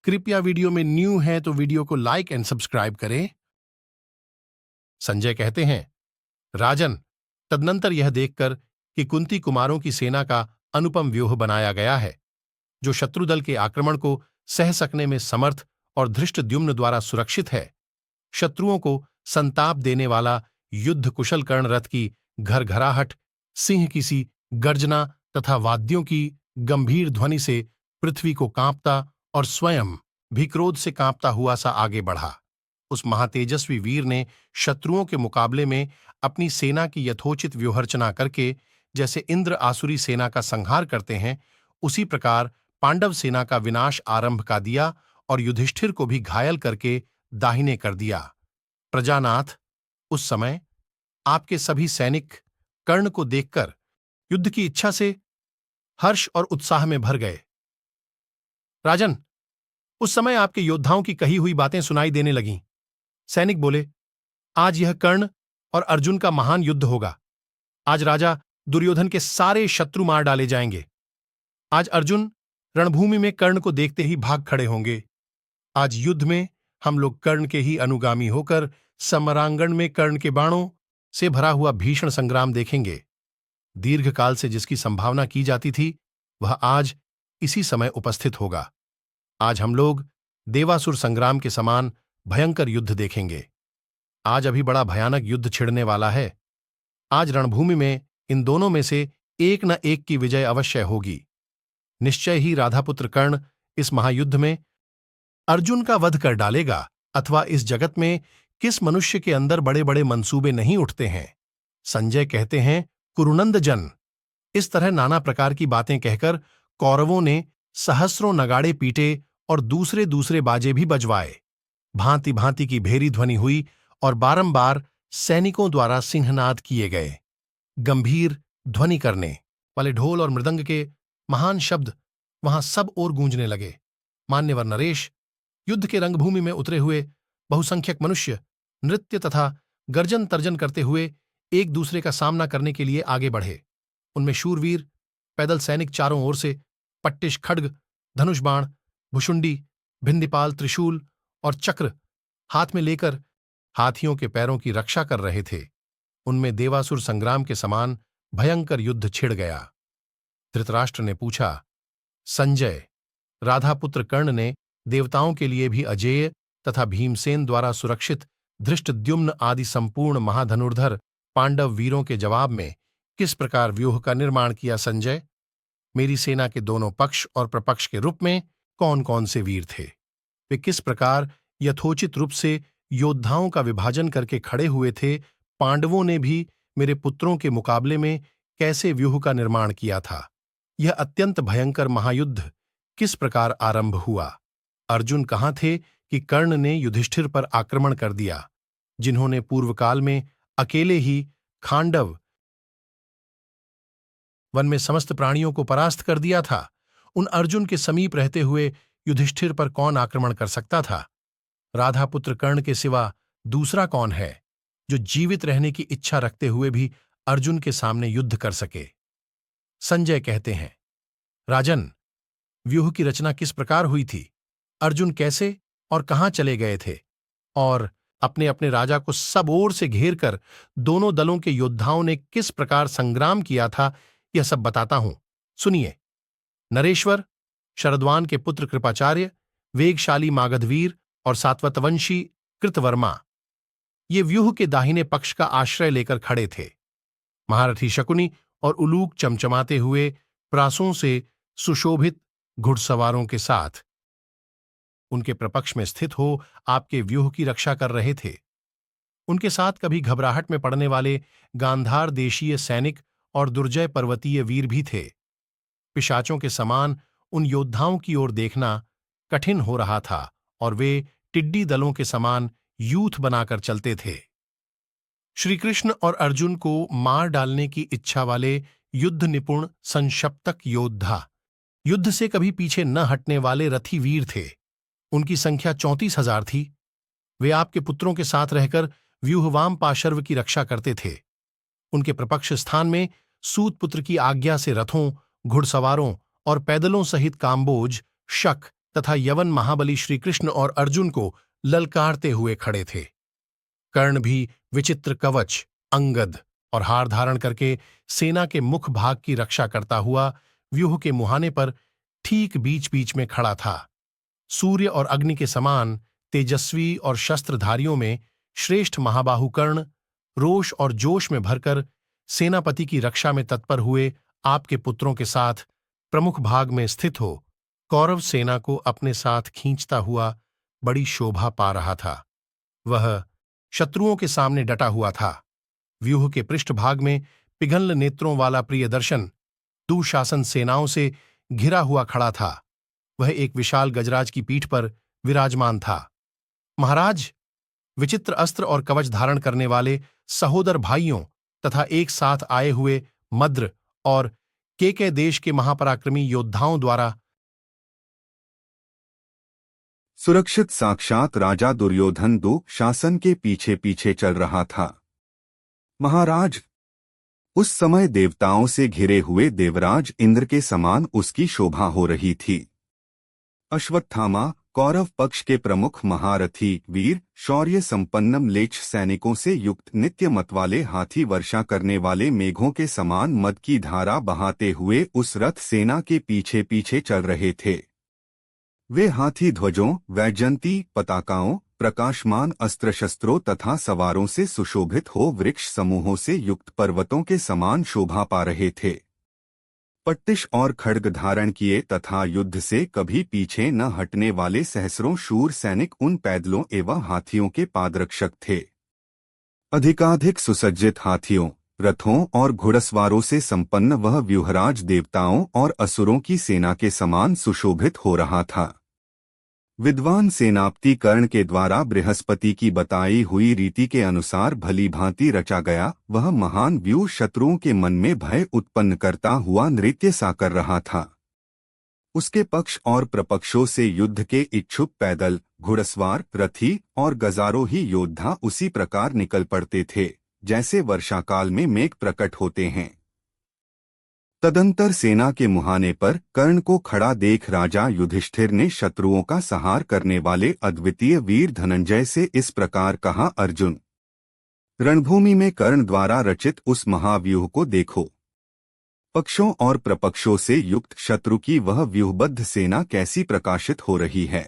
कृपया वीडियो में न्यू हैं तो वीडियो को लाइक एंड सब्सक्राइब करें। संजय कहते हैं, राजन, तदनंतर यह देखकर कि कुंती कुमारों की सेना का अनुपम व्यूह बनाया गया है, जो शत्रुदल के आक्रमण को सह सकने में समर्थ और धृष्टद्युम्न द्वारा सुरक्षित है, शत्रुओं को संताप देने वाला युद्ध कुशल कर्ण रथ की घरघराहट, सिंह की सी गर्जना तथा वाद्यों की गंभीर ध्वनि से पृथ्वी को कांपता और स्वयं भी क्रोध से कांपता हुआ सा आगे बढ़ा। उस महातेजस्वी वीर ने शत्रुओं के मुकाबले में अपनी सेना की यथोचित व्यूहरचना करके, जैसे इंद्र आसुरी सेना का संहार करते हैं, उसी प्रकार पांडव सेना का विनाश आरंभ का दिया और युधिष्ठिर को भी घायल करके दाहिने कर दिया। प्रजानाथ, उस समय आपके सभी सैनिक कर्ण को देखकर युद्ध की इच्छा से हर्ष और उत्साह में भर गए। राजन, उस समय आपके योद्धाओं की कही हुई बातें सुनाई देने लगीं। सैनिक बोले, आज यह कर्ण और अर्जुन का महान युद्ध होगा। आज राजा दुर्योधन के सारे शत्रु मार डाले जाएंगे। आज अर्जुन रणभूमि में कर्ण को देखते ही भाग खड़े होंगे। आज युद्ध में हम लोग कर्ण के ही अनुगामी होकर समरांगण में कर्ण के बाणों से भरा हुआ भीषण संग्राम देखेंगे। दीर्घकाल से जिसकी संभावना की जाती थी, वह आज इसी समय उपस्थित होगा। आज हम लोग देवासुर संग्राम के समान भयंकर युद्ध देखेंगे। आज अभी बड़ा भयानक युद्ध छिड़ने वाला है। आज रणभूमि में इन दोनों में से एक न एक की विजय अवश्य होगी। निश्चय ही राधापुत्र कर्ण इस महायुद्ध में अर्जुन का वध कर डालेगा, अथवा इस जगत में किस मनुष्य के अंदर बड़े बड़े मंसूबे नहीं उठते हैं। संजय कहते हैं, कुरुनंद जन। इस तरह नाना प्रकार की बातें कहकर कौरवों ने सहस्रों नगाड़े पीटे और दूसरे दूसरे बाजे भी बजवाए। भांति भांति की भेरी ध्वनि हुई और बारंबार सैनिकों द्वारा सिंहनाद किए गए। गंभीर ध्वनि करने वाले ढोल और मृदंग के महान शब्द वहां सब ओर गूंजने लगे। मान्यवर नरेश, युद्ध के रंगभूमि में उतरे हुए बहुसंख्यक मनुष्य नृत्य तथा गर्जन तर्जन करते हुए एक दूसरे का सामना करने के लिए आगे बढ़े। उनमें शूरवीर पैदल सैनिक चारों ओर से पट्टिश, खड्ग, धनुष बाण, भुशुंडी, भिंदीपाल, त्रिशूल और चक्र हाथ में लेकर हाथियों के पैरों की रक्षा कर रहे थे। उनमें देवासुर संग्राम के समान भयंकर युद्ध छिड़ गया। धृतराष्ट्र ने पूछा, संजय, राधापुत्र कर्ण ने देवताओं के लिए भी अजेय तथा भीमसेन द्वारा सुरक्षित धृष्टद्युम्न आदि संपूर्ण महाधनुर्धर पांडव वीरों के जवाब में किस प्रकार व्यूह का निर्माण किया। संजय, मेरी सेना के दोनों पक्ष और प्रपक्ष के रूप में कौन कौन से वीर थे? वे किस प्रकार यथोचित रूप से योद्धाओं का विभाजन करके खड़े हुए थे? पांडवों ने भी मेरे पुत्रों के मुकाबले में कैसे व्यूह का निर्माण किया था? यह अत्यंत भयंकर महायुद्ध किस प्रकार आरंभ हुआ? अर्जुन कहाँ थे कि कर्ण ने युधिष्ठिर पर आक्रमण कर दिया, जिन्होंने पूर्वकाल में अकेले ही खांडव वन में समस्त प्राणियों को परास्त कर दिया था? उन अर्जुन के समीप रहते हुए युधिष्ठिर पर कौन आक्रमण कर सकता था? राधापुत्र कर्ण के सिवा दूसरा कौन है जो जीवित रहने की इच्छा रखते हुए भी अर्जुन के सामने युद्ध कर सके? संजय कहते हैं, राजन, व्यूह की रचना किस प्रकार हुई थी? अर्जुन कैसे और कहां चले गए थे? और अपने अपने राजा को सब ओर से घेर कर दोनों दलों के योद्धाओं ने किस प्रकार संग्राम किया था, यह सब बताता हूं, सुनिए। नरेश्वर, शरद्वान के पुत्र कृपाचार्य, वेगशाली मागधवीर और सात्वतवंशी कृतवर्मा ये व्यूह के दाहिने पक्ष का आश्रय लेकर खड़े थे। महारथी शकुनी और उलूक चमचमाते हुए प्रासों से सुशोभित घुड़सवारों के साथ उनके प्रपक्ष में स्थित हो आपके व्यूह की रक्षा कर रहे थे। उनके साथ कभी घबराहट में पड़ने वाले गांधार देशीय सैनिक और दुर्जय पर्वतीय वीर भी थे। पिशाचों के समान उन योद्धाओं की ओर देखना कठिन हो रहा था और वे टिड्डी दलों के समान यूथ बनाकर चलते थे। श्रीकृष्ण और अर्जुन को मार डालने की इच्छा वाले युद्ध निपुण संशप्तक योद्धा, युद्ध से कभी पीछे न हटने वाले रथी वीर थे। उनकी संख्या 34,000 थी। वे आपके पुत्रों के साथ रहकर व्यूहवाम पाशर्व की रक्षा करते थे। उनके प्रपक्ष स्थान में सूत पुत्र की आज्ञा से रथों, घुड़सवारों और पैदलों सहित काम्बोज, शक, तथा यवन महाबली श्रीकृष्ण और अर्जुन को ललकारते हुए खड़े थे। कर्ण भी विचित्र कवच, अंगद और हार धारण करके सेना के मुख भाग की रक्षा करता हुआ व्यूह के मुहाने पर ठीक बीच बीच में खड़ा था। सूर्य और अग्नि के समान तेजस्वी और शस्त्रधारियों में श्रेष्ठ महाबाहु कर्ण रोष और जोश में भरकर सेनापति की रक्षा में तत्पर हुए आपके पुत्रों के साथ प्रमुख भाग में स्थित हो कौरव सेना को अपने साथ खींचता हुआ बड़ी शोभा पा रहा था। वह शत्रुओं के सामने डटा हुआ था। व्यूह के पृष्ठभाग में पिघल नेत्रों वाला प्रियदर्शन दुशासन सेनाओं से घिरा हुआ खड़ा था। वह एक विशाल गजराज की पीठ पर विराजमान था। महाराज, विचित्र अस्त्र और कवच धारण करने वाले सहोदर भाइयों तथा एक साथ आए हुए मद्र और केके देश के महापराक्रमी योद्धाओं द्वारा सुरक्षित साक्षात राजा दुर्योधन दुशासन के पीछे पीछे चल रहा था। महाराज, उस समय देवताओं से घिरे हुए देवराज इंद्र के समान उसकी शोभा हो रही थी। अश्वत्थामा कौरव पक्ष के प्रमुख महारथी वीर शौर्य संपन्न म्लेच्छ सैनिकों से युक्त नित्य मत वाले हाथी वर्षा करने वाले मेघों के समान मद की धारा बहाते हुए उस रथ सेना के पीछे पीछे चल रहे थे। वे हाथी ध्वजों, वैजयंती पताकाओं, प्रकाशमान अस्त्र शस्त्रों तथा सवारों से सुशोभित हो वृक्ष समूहों से युक्त पर्वतों के समान शोभा पा रहे थे। पट्टिश और खड्ग धारण किए तथा युद्ध से कभी पीछे न हटने वाले सहस्रों शूर सैनिक उन पैदलों एवं हाथियों के पादरक्षक थे। अधिकाधिक सुसज्जित हाथियों, रथों और घुड़सवारों से संपन्न वह व्यूहराज देवताओं और असुरों की सेना के समान सुशोभित हो रहा था। विद्वान सेनापति कर्ण के द्वारा बृहस्पति की बताई हुई रीति के अनुसार भली भांति रचा गया वह महान व्यूह शत्रुओं के मन में भय उत्पन्न करता हुआ नृत्य सा कर रहा था। उसके पक्ष और प्रपक्षों से युद्ध के इच्छुक पैदल, घुड़सवार, रथी और गजारों ही योद्धा उसी प्रकार निकल पड़ते थे जैसे वर्षाकाल में मेघ प्रकट होते हैं। तदंतर सेना के मुहाने पर कर्ण को खड़ा देख राजा युधिष्ठिर ने शत्रुओं का संहार करने वाले अद्वितीय वीर धनंजय से इस प्रकार कहा, अर्जुन, रणभूमि में कर्ण द्वारा रचित उस महाव्यूह को देखो। पक्षों और प्रपक्षों से युक्त शत्रु की वह व्यूहबद्ध सेना कैसी प्रकाशित हो रही है।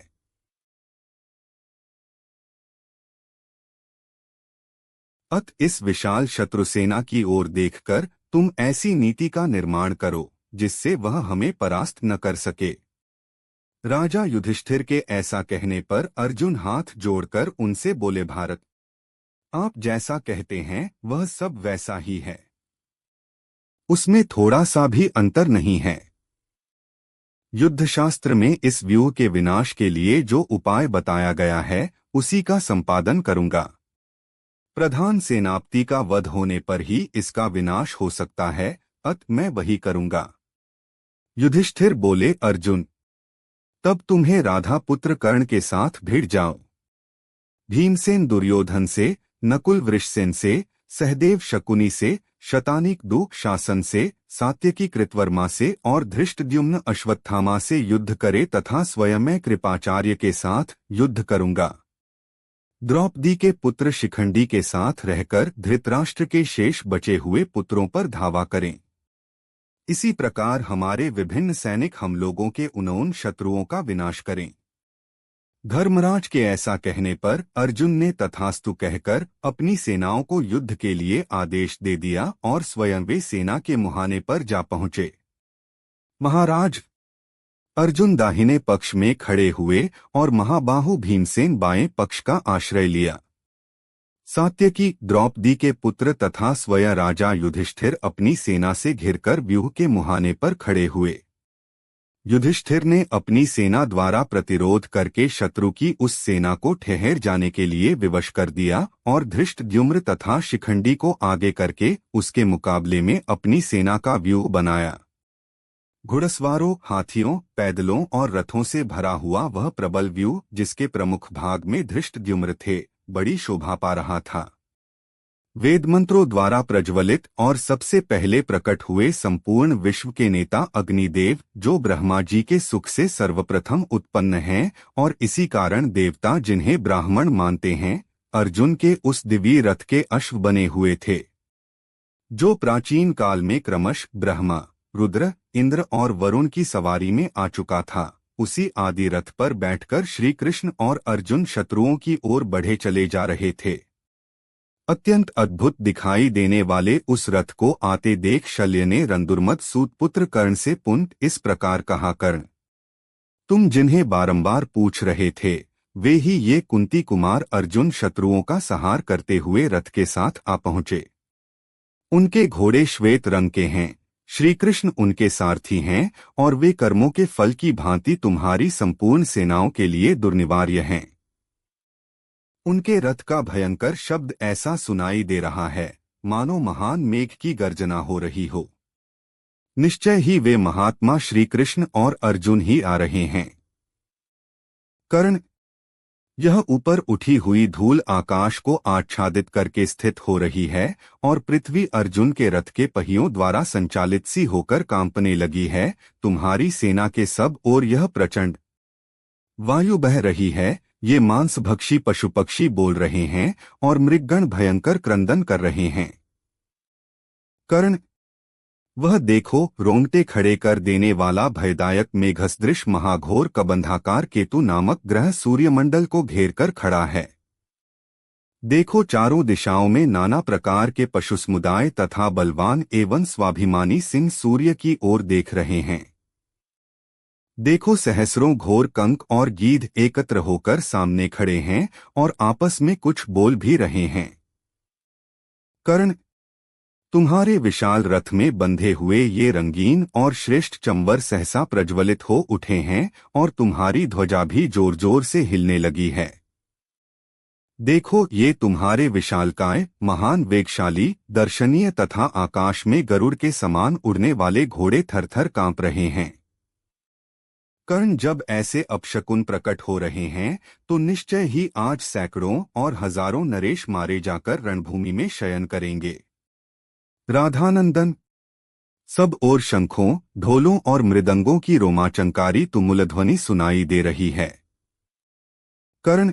अत इस विशाल शत्रु सेना की ओर देखकर तुम ऐसी नीति का निर्माण करो जिससे वह हमें परास्त न कर सके। राजा युधिष्ठिर के ऐसा कहने पर अर्जुन हाथ जोड़कर उनसे बोले, भारत, आप जैसा कहते हैं वह सब वैसा ही है, उसमें थोड़ा सा भी अंतर नहीं है। युद्धशास्त्र में इस व्यूह के विनाश के लिए जो उपाय बताया गया है उसी का संपादन करूंगा। प्रधान सेनापति का वध होने पर ही इसका विनाश हो सकता है, अत मैं वही करूंगा। युधिष्ठिर बोले, अर्जुन, तब तुम्हें राधा पुत्र कर्ण के साथ भिड़ जाओ। भीमसेन दुर्योधन से, नकुल वृषसेन से, सहदेव शकुनी से, शतानीक दुशासन से, सात्यकी कृतवर्मा से और धृष्टद्युम्न अश्वत्थामा से युद्ध करे तथा स्वयं मैं कृपाचार्य के साथ युद्ध करूंगा। द्रौपदी के पुत्र शिखंडी के साथ रहकर धृतराष्ट्र के शेष बचे हुए पुत्रों पर धावा करें। इसी प्रकार हमारे विभिन्न सैनिक हम लोगों के उन शत्रुओं का विनाश करें। धर्मराज के ऐसा कहने पर अर्जुन ने तथास्तु कहकर अपनी सेनाओं को युद्ध के लिए आदेश दे दिया और स्वयं वे सेना के मुहाने पर जा पहुंचे। महाराज, अर्जुन दाहिने पक्ष में खड़े हुए और महाबाहु भीमसेन बाएं पक्ष का आश्रय लिया। सात्यकी, द्रौपदी के पुत्र तथा स्वयं राजा युधिष्ठिर अपनी सेना से घिरकर व्यूह के मुहाने पर खड़े हुए। युधिष्ठिर ने अपनी सेना द्वारा प्रतिरोध करके शत्रु की उस सेना को ठहर जाने के लिए विवश कर दिया और धृष्टद्युम्न तथा शिखंडी को आगे करके उसके मुकाबले में अपनी सेना का व्यूह बनाया। घुड़सवारों, हाथियों, पैदलों और रथों से भरा हुआ वह प्रबल व्यूह जिसके प्रमुख भाग में धृष्टद्युम्न थे, बड़ी शोभा पा रहा था। वेदमंत्रों द्वारा प्रज्वलित और सबसे पहले प्रकट हुए संपूर्ण विश्व के नेता अग्निदेव, जो ब्रह्मा जी के सुख से सर्वप्रथम उत्पन्न हैं और इसी कारण देवता जिन्हें ब्राह्मण मानते हैं, अर्जुन के उस दिव्य रथ के अश्व बने हुए थे, जो प्राचीन काल में क्रमश ब्रह्मा, रुद्र, इंद्र और वरुण की सवारी में आ चुका था। उसी आदि रथ पर बैठकर श्री कृष्ण और अर्जुन शत्रुओं की ओर बढ़े चले जा रहे थे। अत्यंत अद्भुत दिखाई देने वाले उस रथ को आते देख शल्य ने रंदुर्मद सूत पुत्र कर्ण से पुनः इस प्रकार कहा, कर्ण, तुम जिन्हें बारंबार पूछ रहे थे, वे ही ये कुंती कुमार अर्जुन शत्रुओं का संहार करते हुए रथ के साथ आ पहुंचे। उनके घोड़े श्वेत रंग के हैं, श्री कृष्ण उनके सारथी हैं और वे कर्मों के फल की भांति तुम्हारी संपूर्ण सेनाओं के लिए दुर्निवार्य हैं। उनके रथ का भयंकर शब्द ऐसा सुनाई दे रहा है मानो महान मेघ की गर्जना हो रही हो। निश्चय ही वे महात्मा श्री कृष्ण और अर्जुन ही आ रहे हैं। कर्ण, यह ऊपर उठी हुई धूल आकाश को आच्छादित करके स्थित हो रही है और पृथ्वी अर्जुन के रथ के पहियों द्वारा संचालित सी होकर कांपने लगी है। तुम्हारी सेना के सब ओर यह प्रचंड वायु बह रही है, ये मांसभक्षी पशु पक्षी बोल रहे हैं और मृगगण भयंकर क्रंदन कर रहे हैं। कर्ण, वह देखो, रोंगटे खड़े कर देने वाला भयदायक मेघसदृश महाघोर कबंधाकार केतु नामक ग्रह सूर्यमंडल को घेरकर खड़ा है। देखो, चारों दिशाओं में नाना प्रकार के पशु समुदाय तथा बलवान एवं स्वाभिमानी सिंह सूर्य की ओर देख रहे हैं। देखो, सहस्रों घोर कंक और गीध एकत्र होकर सामने खड़े हैं और आपस में कुछ बोल भी रहे हैं। कर्ण, तुम्हारे विशाल रथ में बंधे हुए ये रंगीन और श्रेष्ठ चंबर सहसा प्रज्वलित हो उठे हैं और तुम्हारी ध्वजा भी जोर जोर से हिलने लगी है। देखो, ये तुम्हारे विशालकाय, महान वेगशाली, दर्शनीय तथा आकाश में गरुड़ के समान उड़ने वाले घोड़े थरथर कांप रहे हैं। कर्ण, जब ऐसे अपशकुन प्रकट हो रहे हैं तो निश्चय ही आज सैकड़ों और हजारों नरेश मारे जाकर रणभूमि में शयन करेंगे। राधानंदन, सब ओर शंखों, ढोलों और मृदंगों की रोमांचकारी तुमुलध्वनि सुनाई दे रही है। कर्ण,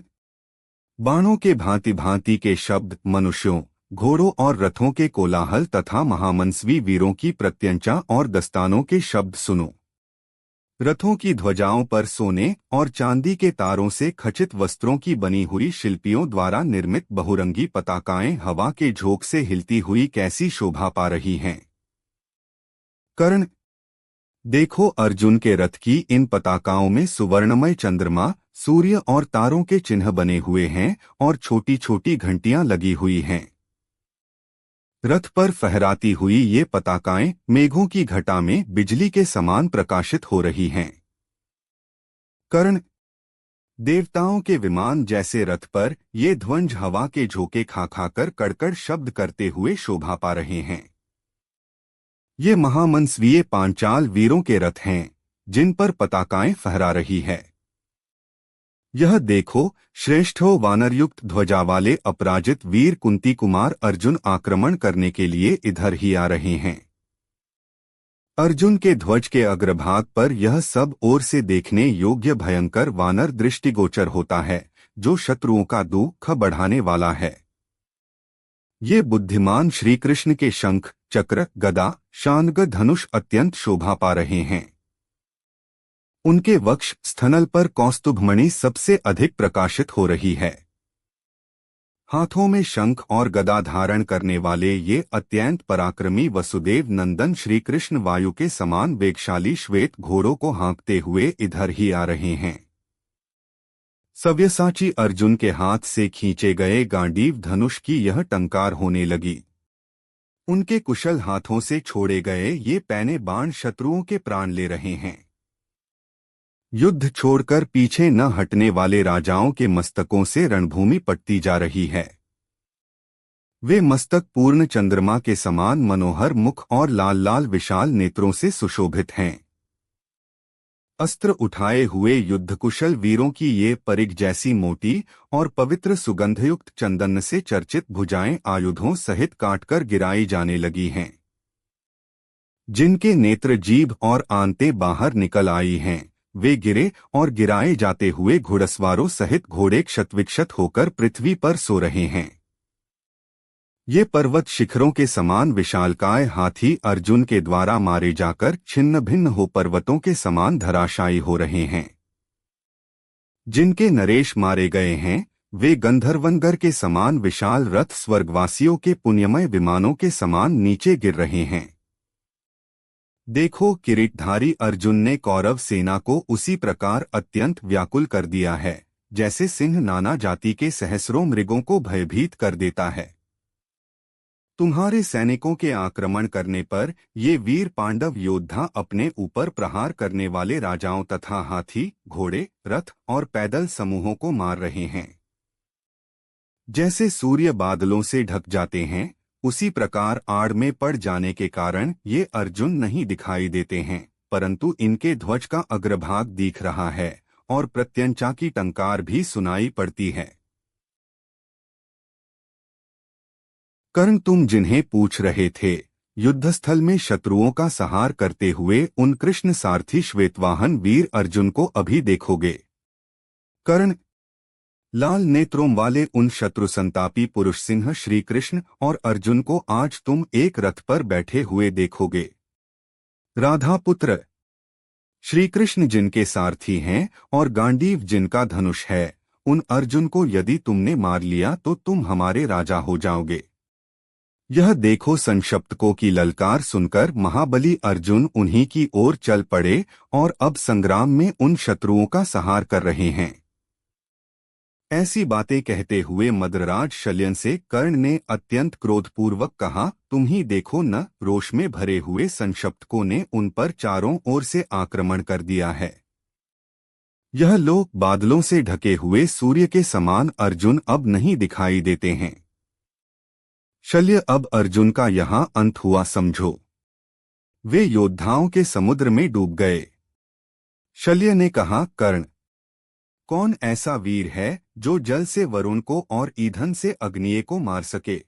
बाणों के भांति भांति के शब्द, मनुष्यों, घोड़ों और रथों के कोलाहल तथा महामनस्वी वीरों की प्रत्यंचा और दस्तानों के शब्द सुनो। रथों की ध्वजाओं पर सोने और चांदी के तारों से खचित वस्त्रों की बनी हुई शिल्पियों द्वारा निर्मित बहुरंगी पताकाएं हवा के झोंके से हिलती हुई कैसी शोभा पा रही हैं। कर्ण, देखो, अर्जुन के रथ की इन पताकाओं में सुवर्णमय चंद्रमा, सूर्य और तारों के चिन्ह बने हुए हैं और छोटी छोटी घंटियां लगी हुई हैं। रथ पर फहराती हुई ये पताकाएं मेघों की घटा में बिजली के समान प्रकाशित हो रही हैं। कर्ण, देवताओं के विमान जैसे रथ पर ये ध्वज हवा के झोंके खा खाकर कड़कड़ शब्द करते हुए शोभा पा रहे हैं। ये महामनस्वीय पांचाल वीरों के रथ हैं जिन पर पताकाएं फहरा रही है। यह देखो, श्रेष्ठों वानरयुक्त ध्वजा वाले अपराजित वीर कुंती कुमार अर्जुन आक्रमण करने के लिए इधर ही आ रहे हैं। अर्जुन के ध्वज के अग्रभाग पर यह सब ओर से देखने योग्य भयंकर वानर दृष्टिगोचर होता है, जो शत्रुओं का दुख बढ़ाने वाला है। ये बुद्धिमान श्री कृष्ण के शंख, चक्र, गदा, शानग, धनुष अत्यंत शोभा पा रहे हैं। उनके वक्ष स्थनल पर कौस्तुभमणि सबसे अधिक प्रकाशित हो रही है। हाथों में शंख और गदा धारण करने वाले ये अत्यंत पराक्रमी वसुदेव नंदन श्री कृष्ण वायु के समान वेगशाली श्वेत घोड़ों को हाँकते हुए इधर ही आ रहे हैं। सव्यसाची अर्जुन के हाथ से खींचे गए गांडीव धनुष की यह टंकार होने लगी। उनके कुशल हाथों से छोड़े गए ये पैने बाण शत्रुओं के प्राण ले रहे हैं। युद्ध छोड़कर पीछे न हटने वाले राजाओं के मस्तकों से रणभूमि पटती जा रही है। वे मस्तक पूर्ण चंद्रमा के समान मनोहर मुख और लाल लाल विशाल नेत्रों से सुशोभित हैं। अस्त्र उठाए हुए युद्धकुशल वीरों की ये परिग जैसी मोटी और पवित्र सुगंधयुक्त चंदन से चर्चित भुजाएं आयुधों सहित काटकर गिराई जाने लगी हैं। जिनके नेत्र, जीभ और आंतें बाहर निकल आई हैं, वे गिरे और गिराए जाते हुए घुड़सवारों सहित घोड़े क्षतविक्षत होकर पृथ्वी पर सो रहे हैं। ये पर्वत शिखरों के समान विशालकाय हाथी अर्जुन के द्वारा मारे जाकर छिन्न भिन्न हो पर्वतों के समान धराशायी हो रहे हैं। जिनके नरेश मारे गए हैं, वे गंधर्वनगर के समान विशाल रथ स्वर्गवासियों के पुण्यमय विमानों के समान नीचे गिर रहे हैं। देखो, किरीटधारी अर्जुन ने कौरव सेना को उसी प्रकार अत्यंत व्याकुल कर दिया है, जैसे सिंह नाना जाति के सहस्रों मृगों को भयभीत कर देता है। तुम्हारे सैनिकों के आक्रमण करने पर ये वीर पांडव योद्धा अपने ऊपर प्रहार करने वाले राजाओं तथा हाथी, घोड़े, रथ और पैदल समूहों को मार रहे हैं। जैसे सूर्य बादलों से ढक जाते हैं, उसी प्रकार आड़ में पड़ जाने के कारण ये अर्जुन नहीं दिखाई देते हैं, परंतु इनके ध्वज का अग्रभाग दिख रहा है और प्रत्यंचा की टंकार भी सुनाई पड़ती है। कर्ण, तुम जिन्हें पूछ रहे थे, युद्धस्थल में शत्रुओं का संहार करते हुए उन कृष्ण सारथी श्वेतवाहन वीर अर्जुन को अभी देखोगे। कर्ण, लाल नेत्रों वाले उन शत्रु संतापी पुरुष सिंह श्री कृष्ण और अर्जुन को आज तुम एक रथ पर बैठे हुए देखोगे। राधा पुत्र, श्री कृष्ण जिनके सारथी हैं और गांडीव जिनका धनुष है, उन अर्जुन को यदि तुमने मार लिया तो तुम हमारे राजा हो जाओगे। यह देखो, संशप्तकों की ललकार सुनकर महाबली अर्जुन उन्हीं की ओर चल पड़े और अब संग्राम में उन शत्रुओं का संहार कर रहे हैं। ऐसी बातें कहते हुए मद्रराज शल्यन से कर्ण ने अत्यंत क्रोधपूर्वक कहा, तुम ही देखो न, रोष में भरे हुए संशप्तकों ने उन पर चारों ओर से आक्रमण कर दिया है। यह लोग बादलों से ढके हुए सूर्य के समान अर्जुन अब नहीं दिखाई देते हैं। शल्य, अब अर्जुन का यहाँ अंत हुआ समझो। वे योद्धाओं के समुद्र में डूब गए। शल्य ने कहा, कर्ण, कौन ऐसा वीर है जो जल से वरुण को और ईंधन से अग्निय को मार सके?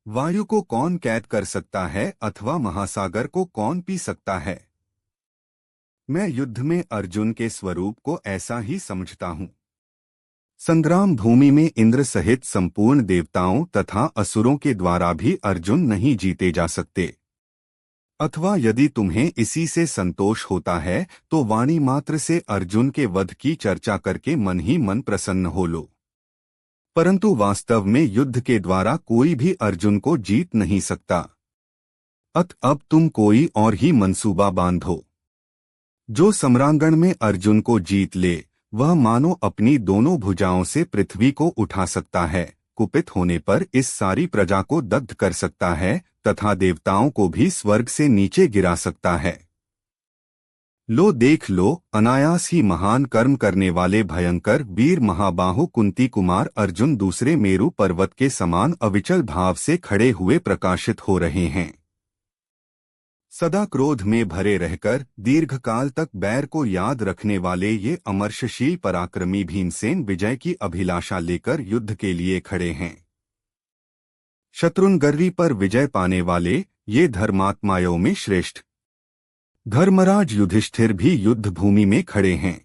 वायु को कौन कैद कर सकता है अथवा महासागर को कौन पी सकता है? मैं युद्ध में अर्जुन के स्वरूप को ऐसा ही समझता हूँ। संग्राम भूमि में इंद्र सहित संपूर्ण देवताओं तथा असुरों के द्वारा भी अर्जुन नहीं जीते जा सकते। अथवा यदि तुम्हें इसी से संतोष होता है तो वाणी मात्र से अर्जुन के वध की चर्चा करके मन ही मन प्रसन्न हो लो। परंतु वास्तव में युद्ध के द्वारा कोई भी अर्जुन को जीत नहीं सकता। अब तुम कोई और ही मंसूबा बांधो। जो सम्रांगण में अर्जुन को जीत ले, वह मानो अपनी दोनों भुजाओं से पृथ्वी को उठा सकता है, कुपित होने पर इस सारी प्रजा को दग्ध कर सकता है तथा देवताओं को भी स्वर्ग से नीचे गिरा सकता है। लो देख लो, अनायास ही महान कर्म करने वाले भयंकर वीर महाबाहु कुंती कुमार अर्जुन दूसरे मेरु पर्वत के समान अविचल भाव से खड़े हुए प्रकाशित हो रहे हैं। सदा क्रोध में भरे रहकर दीर्घकाल तक बैर को याद रखने वाले ये अमर्षशील पराक्रमी भीमसेन विजय की अभिलाषा लेकर युद्ध के लिए खड़े हैं। शत्रुंगर्री पर विजय पाने वाले ये धर्मात्माओं में श्रेष्ठ धर्मराज युधिष्ठिर भी युद्ध भूमि में खड़े हैं।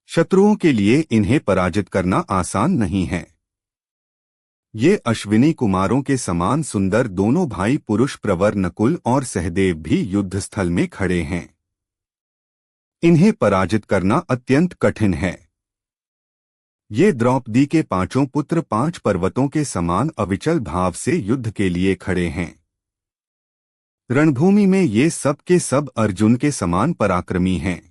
शत्रुओं के लिए इन्हें पराजित करना आसान नहीं है। ये अश्विनी कुमारों के समान सुंदर दोनों भाई पुरुष प्रवर नकुल और सहदेव भी युद्धस्थल में खड़े हैं। इन्हें पराजित करना अत्यंत कठिन है। ये द्रौपदी के पांचों पुत्र 5 पर्वतों के समान अविचल भाव से युद्ध के लिए खड़े हैं। रणभूमि में ये सब के सब अर्जुन के समान पराक्रमी हैं।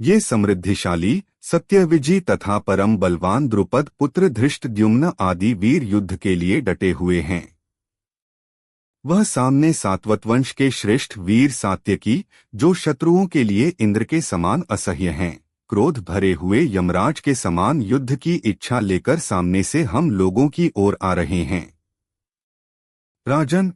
ये समृद्धिशाली, सत्यविजयी तथा परम बलवान द्रुपद पुत्र धृष्टद्युम्न आदि वीर युद्ध के लिए डटे हुए हैं। वह सामने सातवतवंश के श्रेष्ठ वीर सात्यकी, जो शत्रुओं के लिए इंद्र के समान असह्य हैं, क्रोध भरे हुए यमराज के समान युद्ध की इच्छा लेकर सामने से हम लोगों की ओर आ रहे हैं। राजन,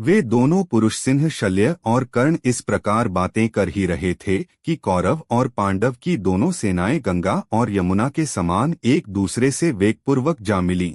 वे दोनों पुरुष सिंह शल्य और कर्ण इस प्रकार बातें कर ही रहे थे कि कौरव और पांडव की दोनों सेनाएं गंगा और यमुना के समान एक दूसरे से वेगपूर्वक जा मिलीं।